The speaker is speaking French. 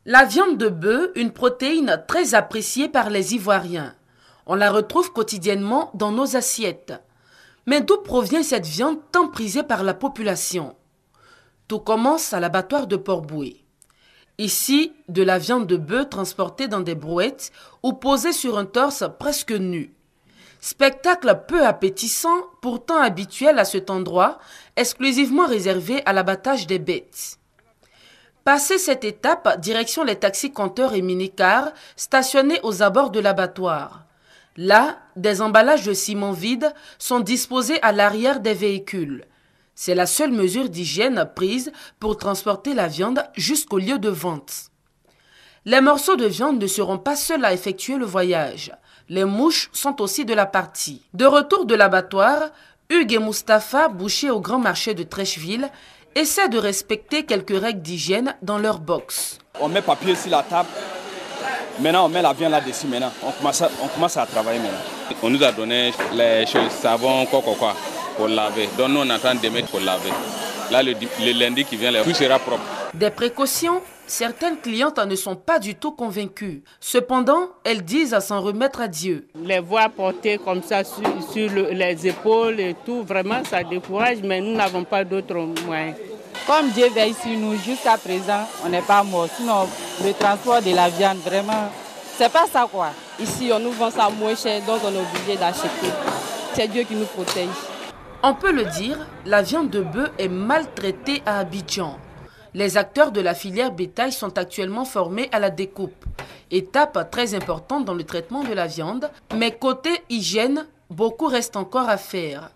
La viande de bœuf, une protéine très appréciée par les Ivoiriens. On la retrouve quotidiennement dans nos assiettes. Mais d'où provient cette viande tant prisée par la population? Tout commence à l'abattoir de Port-Bouët. Ici, de la viande de bœuf transportée dans des brouettes ou posée sur un torse presque nu. Spectacle peu appétissant, pourtant habituel à cet endroit, exclusivement réservé à l'abattage des bêtes. Passé cette étape, direction les taxis compteurs et minicars stationnés aux abords de l'abattoir. Là, des emballages de ciment vides sont disposés à l'arrière des véhicules. C'est la seule mesure d'hygiène prise pour transporter la viande jusqu'au lieu de vente. Les morceaux de viande ne seront pas seuls à effectuer le voyage. Les mouches sont aussi de la partie. De retour de l'abattoir, Hugues et Mustapha, bouchers au grand marché de Trècheville, essaient de respecter quelques règles d'hygiène dans leur box. On met papier sur la table. Maintenant, on met la viande là-dessus. Maintenant, on commence à travailler maintenant. On nous a donné les choses, savon, quoi, pour laver. Donc nous, on est en train de mettre pour laver. Là, le lundi qui vient, tout sera propre. Des précautions, certaines clientes ne sont pas du tout convaincues. Cependant, elles disent à s'en remettre à Dieu. Les voir porter comme ça sur les épaules et tout, vraiment, ça décourage, mais nous n'avons pas d'autres moyens. Comme Dieu veille sur nous, jusqu'à présent, on n'est pas mort. Sinon, le transport de la viande, vraiment, c'est pas ça quoi. Ici, on nous vend ça moins cher, donc on est obligé d'acheter. C'est Dieu qui nous protège. On peut le dire, la viande de bœuf est maltraitée à Abidjan. Les acteurs de la filière bétail sont actuellement formés à la découpe. Étape très importante dans le traitement de la viande, mais côté hygiène, beaucoup reste encore à faire.